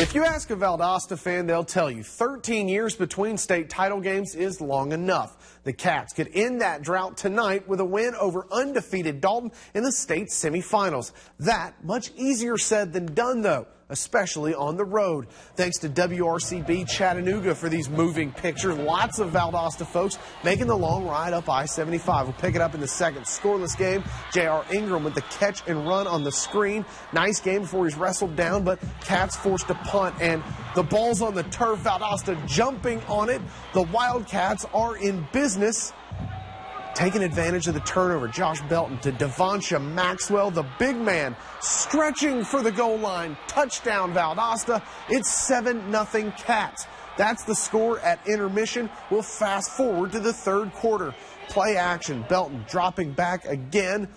If you ask a Valdosta fan, they'll tell you 13 years between state title games is long enough. The Cats could end that drought tonight with a win over undefeated Dalton in the state semifinals. That much easier said than done, though, especially on the road. Thanks to WRCB Chattanooga for these moving pictures. Lots of Valdosta folks making the long ride up I-75. We'll pick it up in the second. Scoreless game. J.R. Ingram with the catch and run on the screen. Nice game before he's wrestled down, but Cats forced a punt, and the ball's on the turf. Valdosta jumping on it. The Wildcats are in business, taking advantage of the turnover. Josh Belton to Devoncha Maxwell, the big man, stretching for the goal line. Touchdown, Valdosta. It's 7-0 Cats. That's the score at intermission. We'll fast forward to the third quarter. Play action. Belton dropping back again,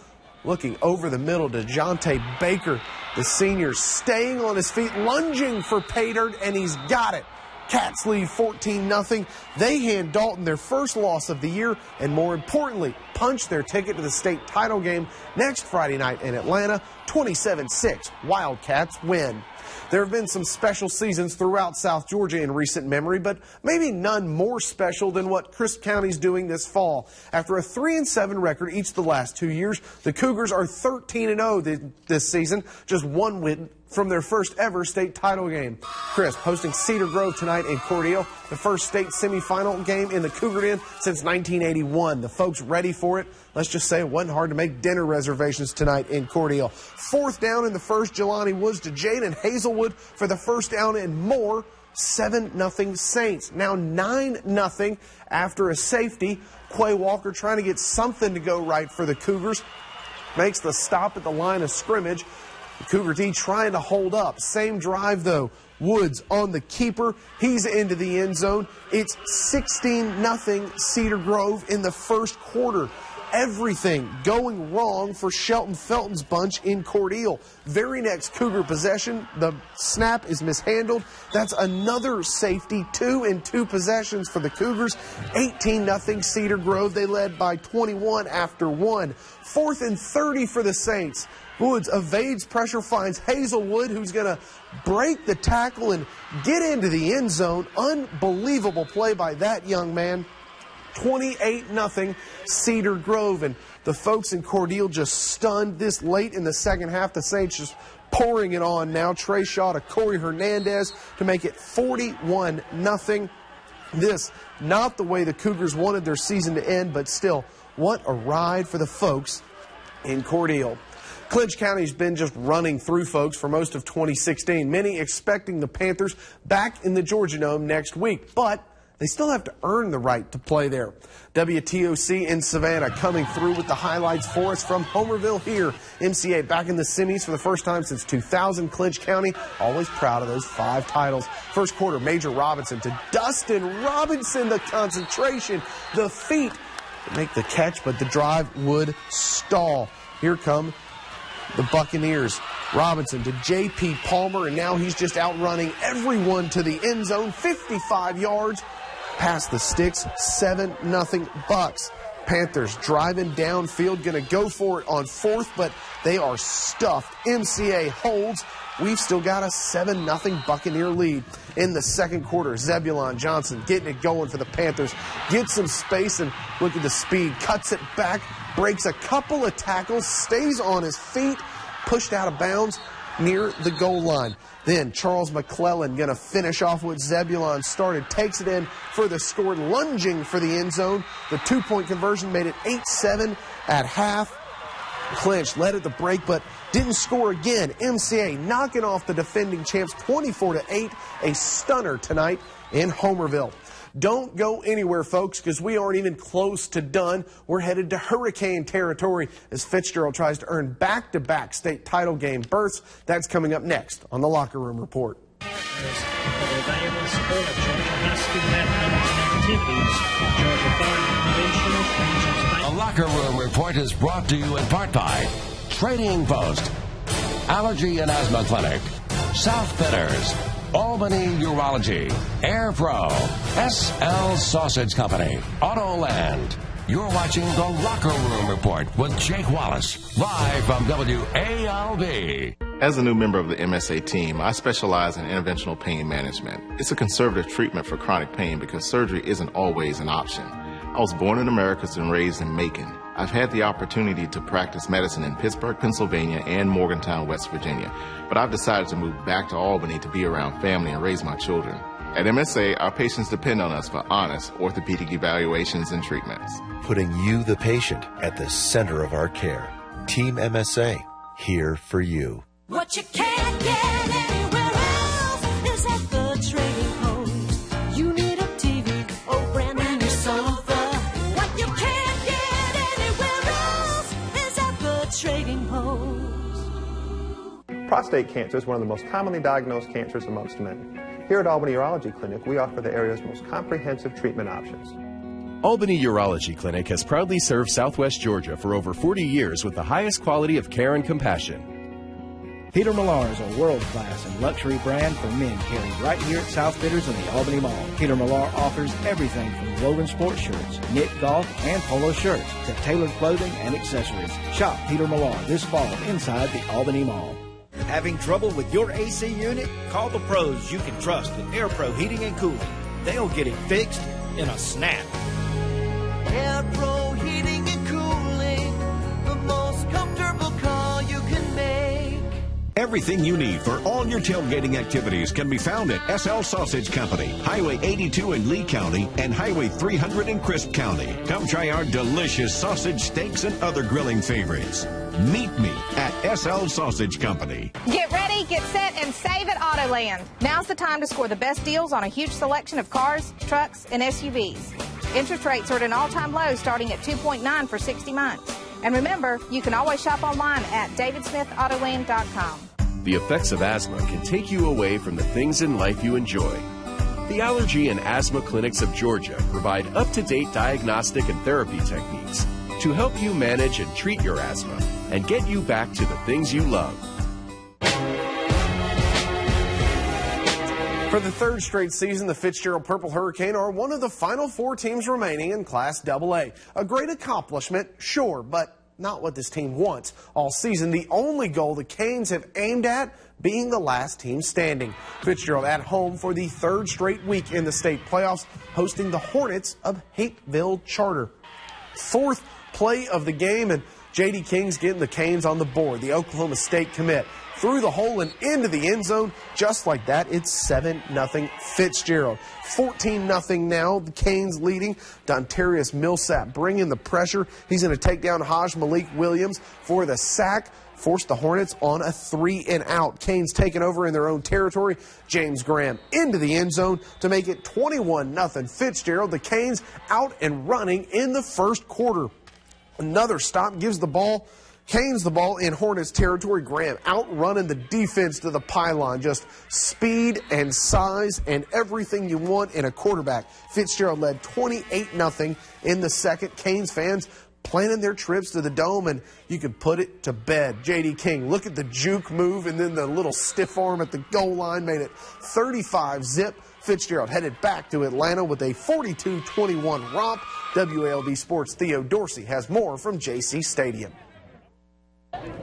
looking over the middle to Jonte Baker, the senior, staying on his feet, lunging for pay dirt, and he's got it. Cats lead 14-0. They hand Dalton their first loss of the year, and more importantly, punch their ticket to the state title game next Friday night in Atlanta. 27-6. Wildcats win. There have been some special seasons throughout South Georgia in recent memory, but maybe none more special than what Crisp County's doing this fall. After a 3-7 record each of the last 2 years, the Cougars are 13-0 this season, just one win from their first ever state title game. Crisp hosting Cedar Grove tonight in Cordele, the first state semifinal game in the Cougar Den since 1981. The folks ready for it. Let's just say it wasn't hard to make dinner reservations tonight in Cordele. Fourth down in the first, Jelani Woods to Jaden Hazelwood for the first down and more. 7-0 Saints. Now 9-0 after a safety. Quay Walker trying to get something to go right for the Cougars. Makes the stop at the line of scrimmage. The Cougar D trying to hold up. Same drive, though. Woods on the keeper. He's into the end zone. It's 16-0 Cedar Grove in the first quarter. Everything going wrong for Shelton Felton's bunch in Cordele. Very next Cougar possession, the snap is mishandled. That's another safety. 2 in 2 possessions for the Cougars. 18-0 Cedar Grove. They led by 21 after 1. 4th and 30 for the Saints. Woods evades pressure, finds Hazelwood, who's going to break the tackle and get into the end zone. Unbelievable play by that young man. 28-0 Cedar Grove, and the folks in Cordele just stunned. This late in the second half, the Saints just pouring it on now. Trey Shaw to Corey Hernandez to make it 41-0. This, not the way the Cougars wanted their season to end, but still, what a ride for the folks in Cordele. Clinch County's been just running through folks for most of 2016, many expecting the Panthers back in the Georgia Dome next week, but they still have to earn the right to play there. WTOC in Savannah coming through with the highlights for us from Homerville here. MCA back in the semis for the first time since 2000. Clinch County always proud of those 5 titles. First quarter, Major Robinson to Dustin Robinson. The concentration, the feet make the catch, but the drive would stall. Here come the Buccaneers. Robinson to J.P. Palmer, and now he's just outrunning everyone to the end zone. 55 yards past the sticks. 7-0 Bucks. Panthers driving downfield, going to go for it on 4th, but they are stuffed. MCA holds. We've still got a 7-0 Buccaneer lead. In the second quarter, Zebulon Johnson getting it going for the Panthers. Gets some space, and look at the speed. Cuts it back, breaks a couple of tackles, stays on his feet, pushed out of bounds near the goal line. Then Charles McClellan going to finish off what Zebulon started. Takes it in for the score, lunging for the end zone. The 2-point conversion made it 8-7 at half. Clinch led at the break, but didn't score again. MCA knocking off the defending champs 24-8. A stunner tonight in Homerville. Don't go anywhere, folks, because we aren't even close to done. We're headed to hurricane territory as Fitzgerald tries to earn back-to-back state title game berths. That's coming up next on the Locker Room Report. The Locker Room Report is brought to you in part by Trading Post, Allergy and Asthma Clinic, South Fitters, Albany Urology, Air Pro, SL Sausage Company, Autoland. You're watching the Locker Room Report with Jake Wallace, live from WALB. As a new member of the MSA team, I specialize in interventional pain management. It's a conservative treatment for chronic pain because surgery isn't always an option. I was born in America and raised in Macon. I've had the opportunity to practice medicine in Pittsburgh, Pennsylvania, and Morgantown, West Virginia. But I've decided to move back to Albany to be around family and raise my children. At MSA, our patients depend on us for honest orthopedic evaluations and treatments. Putting you, the patient, at the center of our care. Team MSA, here for you. What you can't get anywhere else is at the Trading Post. You need a TV or brand new sofa. What you can't get anywhere else is at the Trading Post. Prostate cancer is one of the most commonly diagnosed cancers amongst men. Here at Albany Urology Clinic, we offer the area's most comprehensive treatment options. Albany Urology Clinic has proudly served Southwest Georgia for over 40 years with the highest quality of care and compassion. Peter Millar is a world-class and luxury brand for men carried right here at South Bidders in the Albany Mall. Peter Millar offers everything from woven sports shirts, knit golf, and polo shirts to tailored clothing and accessories. Shop Peter Millar this fall inside the Albany Mall. Having trouble with your AC unit? Call the pros you can trust at Air Pro Heating and Cooling. They'll get it fixed in a snap. Air Pro Heating and Cooling, the most comfortable call you can make. Everything you need for all your tailgating activities can be found at SL Sausage Company, Highway 82 in Lee County and Highway 300 in Crisp County. Come try our delicious sausage steaks and other grilling favorites. Meet me at SL Sausage Company. Get ready, get set, and save at Autoland. Now's the time to score the best deals on a huge selection of cars, trucks, and SUVs. Interest rates are at an all-time low, starting at 2.9 for 60 months. And remember, you can always shop online at davidsmithautoland.com. The effects of asthma can take you away from the things in life you enjoy. The Allergy and Asthma Clinics of Georgia provide up-to-date diagnostic and therapy techniques to help you manage and treat your asthma and get you back to the things you love. For the third straight season, the Fitzgerald Purple Hurricane are one of the final four teams remaining in Class AA. A great accomplishment, sure, but not what this team wants. All season, the only goal the Canes have aimed at being the last team standing. Fitzgerald at home for the third straight week in the state playoffs, hosting the Hornets of Hapeville Charter. Fourth play of the game, and J.D. King's getting the Canes on the board. The Oklahoma State commit through the hole and into the end zone. Just like that, it's 7-0 Fitzgerald. 14-0 now, the Canes leading. Dontarius Millsap bringing the pressure. He's going to take down Haj Malik Williams for the sack. Forced the Hornets on a 3-and-out. Canes taking over in their own territory. James Graham into the end zone to make it 21-0 Fitzgerald. The Canes out and running in the first quarter. Another stop gives the ball. Canes the ball in Hornets territory. Graham outrunning the defense to the pylon. Just speed and size and everything you want in a quarterback. Fitzgerald led 28-0 in the second. Canes fans planning their trips to the Dome, and you can put it to bed. J.D. King, look at the juke move, and then the little stiff arm at the goal line made it 35-zip. Fitzgerald headed back to Atlanta with a 42-21 romp. WALD Sports' Theo Dorsey has more from JC Stadium.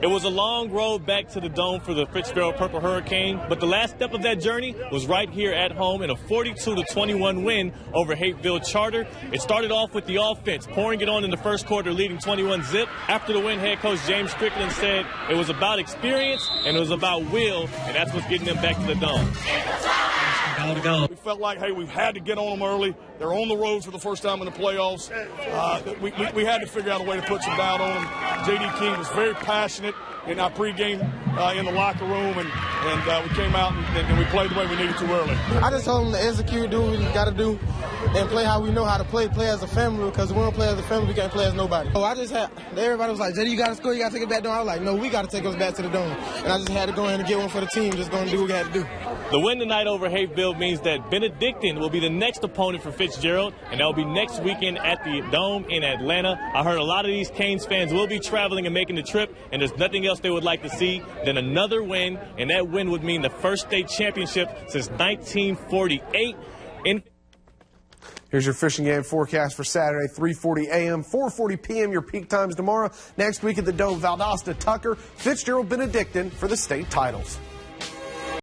It was a long road back to the Dome for the Fitzgerald Purple Hurricane, but the last step of that journey was right here at home in a 42-21 win over Hapeville Charter. It started off with the offense, pouring it on in the first quarter, leading 21-zip. After the win, head coach James Strickland said it was about experience and it was about will, and that's what's getting them back to the Dome. We felt like, hey, we had to get on them early. They're on the road for the first time in the playoffs. We had to figure out a way to put some doubt on them. J.D. King was very passionate in our pregame in the locker room, and we came out and we played the way we needed to early. I just told them to execute, do what we got to do, and play how we know how to play as a family, because if we don't play as a family, we can't play as nobody. So everybody was like, JD, you got to score, you got to take it back down. I was like, no, we got to take us back to the Dome. And I just had to go in and get one for the team, just going to do what we had to do. The win tonight over Hapeville means that Benedictine will be the next opponent for Fitzgerald, and that'll be next weekend at the Dome in Atlanta. I heard a lot of these Canes fans will be traveling and making the trip, and there's nothing else they would like to see than another win, and that win would mean the first state championship since 1948. Here's your fishing game forecast for Saturday, 3:40 a.m., 4:40 p.m., your peak times tomorrow. Next week at the Dome, Valdosta Tucker, Fitzgerald Benedictine for the state titles.